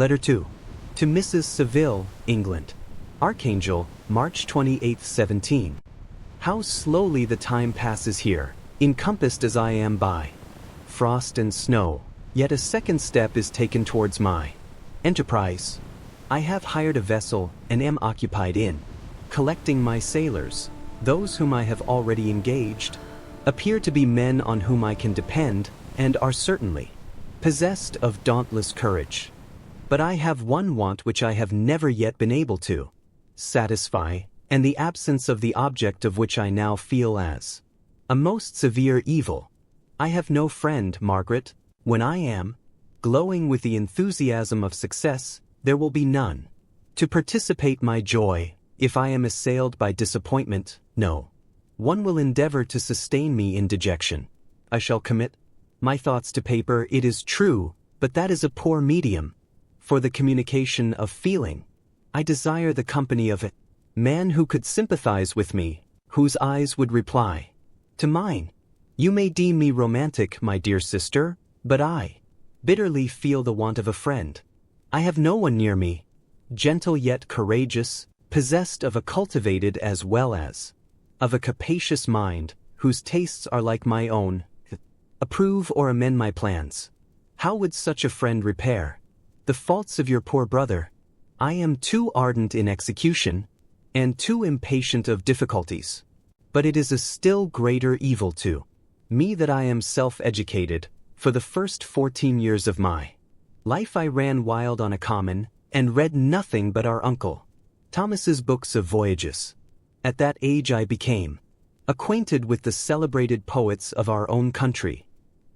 Letter 2. To Mrs. Seville, England. Archangel, March 28, 17. How slowly the time passes here, encompassed as I am by frost and snow, yet a second step is taken towards my enterprise. I have hired a vessel and am occupied in collecting my sailors. Those whom I have already engaged appear to be men on whom I can depend and are certainly possessed of dauntless courage. But I have one want which I have never yet been able to satisfy, and the absence of the object of which I now feel as a most severe evil. I have no friend, Margaret. When I am glowing with the enthusiasm of success, there will be none to participate my joy. If I am assailed by disappointment, no one will endeavor to sustain me in dejection. I shall commit my thoughts to paper, it is true, but that is a poor medium for the communication of feeling. I desire the company of a man who could sympathize with me, whose eyes would reply to mine. You may deem me romantic, my dear sister, but I bitterly feel the want of a friend. I have no one near me, gentle yet courageous, possessed of a cultivated as well as of a capacious mind, whose tastes are like my own, approve or amend my plans. How would such a friend repair the faults of your poor brother? I am too ardent in execution, and too impatient of difficulties. But it is a still greater evil to me that I am self-educated. For the first 14 years of my life I ran wild on a common, and read nothing but our Uncle Thomas's books of voyages. At that age I became acquainted with the celebrated poets of our own country,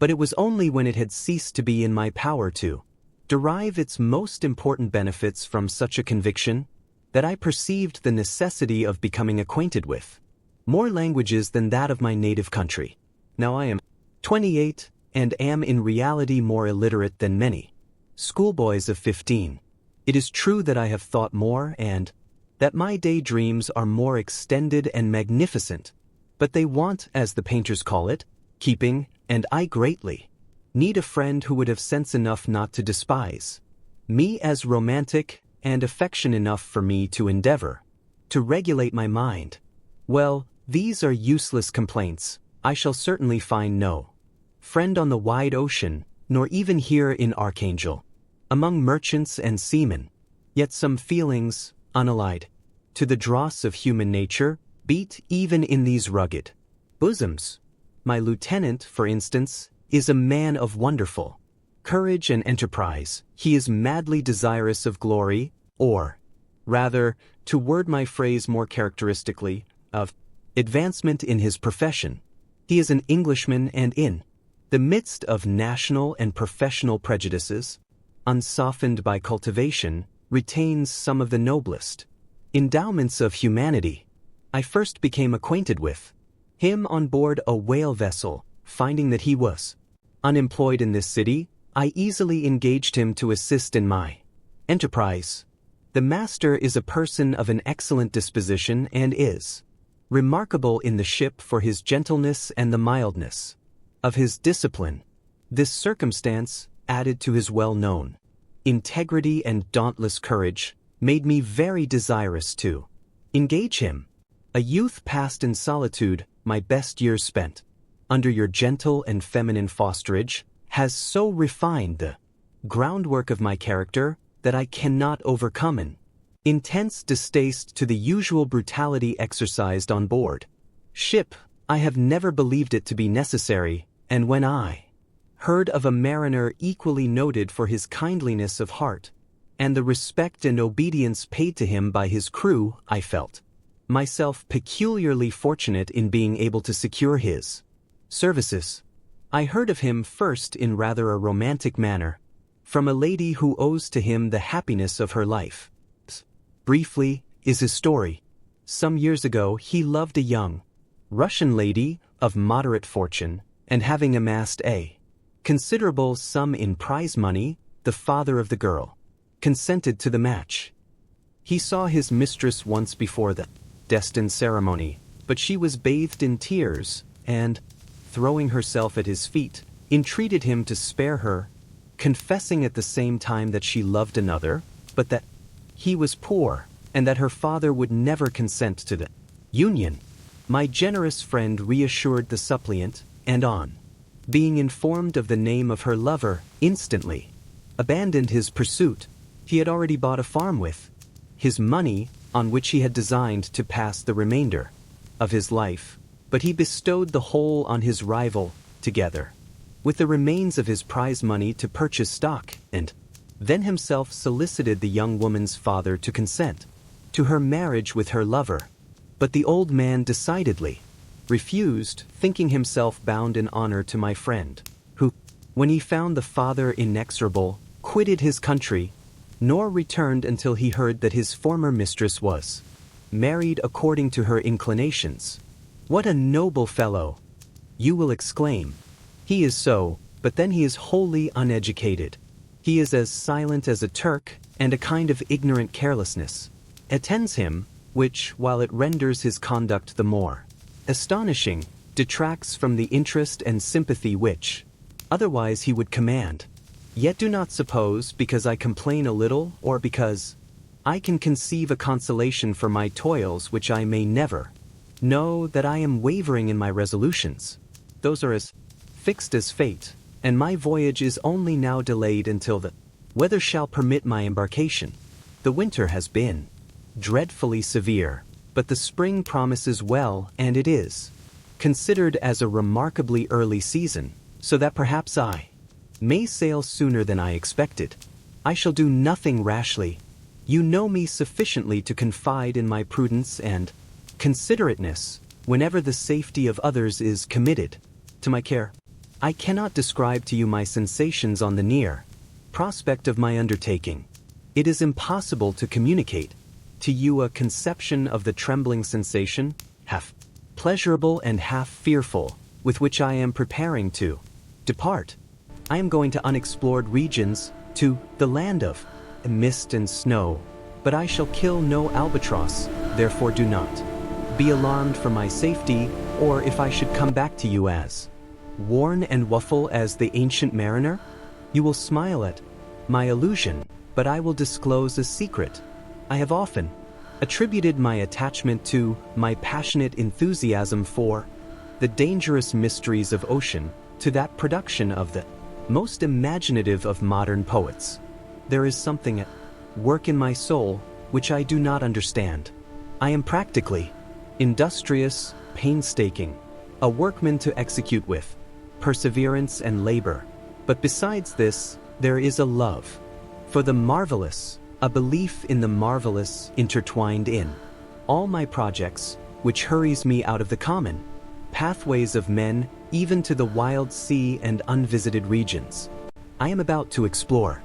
but it was only when it had ceased to be in my power to derive its most important benefits from such a conviction that I perceived the necessity of becoming acquainted with more languages than that of my native country. Now I am 28, and am in reality more illiterate than many schoolboys of 15. It is true that I have thought more, and that my daydreams are more extended and magnificent, but they want, as the painters call it, keeping, and I greatly need a friend who would have sense enough not to despise me as romantic, and affection enough for me to endeavor to regulate my mind. Well, these are useless complaints. I shall certainly find no friend on the wide ocean, nor even here in Archangel, among merchants and seamen. Yet some feelings, unallied to the dross of human nature, beat even in these rugged bosoms. My lieutenant, for instance, is a man of wonderful courage and enterprise. He is madly desirous of glory, or, rather, to word my phrase more characteristically, of advancement in his profession. He is an Englishman, and in the midst of national and professional prejudices, unsoftened by cultivation, retains some of the noblest endowments of humanity. I first became acquainted with him on board a whale vessel. Finding that he was unemployed in this city, I easily engaged him to assist in my enterprise. The master is a person of an excellent disposition, and is remarkable in the ship for his gentleness and the mildness of his discipline. This circumstance, added to his well-known integrity and dauntless courage, made me very desirous to engage him. A youth passed in solitude, my best years spent under your gentle and feminine fosterage, has so refined the groundwork of my character that I cannot overcome an intense distaste to the usual brutality exercised on board ship. I have never believed it to be necessary, and when I heard of a mariner equally noted for his kindliness of heart, and the respect and obedience paid to him by his crew, I felt myself peculiarly fortunate in being able to secure his services. I heard of him first in rather a romantic manner, from a lady who owes to him the happiness of her life. Briefly, is his story. Some years ago he loved a young Russian lady of moderate fortune, and having amassed a considerable sum in prize money, the father of the girl consented to the match. He saw his mistress once before the destined ceremony, but she was bathed in tears, and, throwing herself at his feet, entreated him to spare her confessing at the same time that she loved another, but that he was poor, and that her father would never consent to the union. My generous friend reassured the suppliant, and on being informed of the name of her lover, instantly abandoned his pursuit. He had already bought a farm with his money, on which he had designed to pass the remainder of his life, but he bestowed the whole on his rival, together with the remains of his prize money to purchase stock, and then himself solicited the young woman's father to consent to her marriage with her lover. But the old man decidedly refused, thinking himself bound in honor to my friend, who, when he found the father inexorable, quitted his country, nor returned until he heard that his former mistress was married according to her inclinations. What a noble fellow! You will exclaim. He is so, but then he is wholly uneducated. He is as silent as a Turk, and a kind of ignorant carelessness attends him, which, while it renders his conduct the more astonishing, detracts from the interest and sympathy which otherwise he would command. Yet do not suppose, because I complain a little, or because I can conceive a consolation for my toils which I may never know, that I am wavering in my resolutions. Those are as fixed as fate, and my voyage is only now delayed until the weather shall permit my embarkation. The winter has been dreadfully severe, but the spring promises well, and it is considered as a remarkably early season, so that perhaps I may sail sooner than I expected. I shall do nothing rashly. You know me sufficiently to confide in my prudence and considerateness whenever the safety of others is committed to my care. I cannot describe to you my sensations on the near prospect of my undertaking. It is impossible to communicate to you a conception of the trembling sensation, half pleasurable and half fearful, with which I am preparing to depart. I am going to unexplored regions, to the land of mist and snow, but I shall kill no albatross, therefore do not be alarmed for my safety, or if I should come back to you as worn and waffle as the ancient mariner, you will smile at my illusion, but I will disclose a secret. I have often attributed my attachment to my passionate enthusiasm for the dangerous mysteries of ocean to that production of the most imaginative of modern poets. There is something at work in my soul which I do not understand. I am practically industrious, painstaking, a workman to execute with perseverance and labor. But besides this, there is a love for the marvelous, a belief in the marvelous intertwined in all my projects, which hurries me out of the common pathways of men, even to the wild sea and unvisited regions I am about to explore.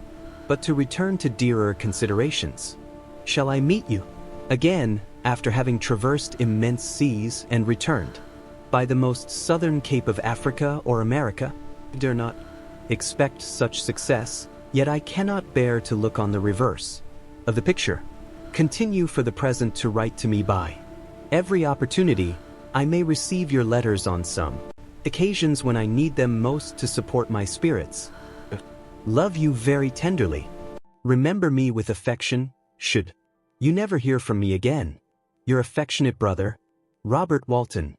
But to return to dearer considerations. Shall I meet you again, after having traversed immense seas and returned by the most southern cape of Africa or America? I dare not expect such success, yet I cannot bear to look on the reverse of the picture. Continue for the present to write to me by every opportunity. I may receive your letters on some occasions when I need them most to support my spirits. Love you very tenderly. Remember me with affection, should you never hear from me again. Your affectionate brother, Robert Walton.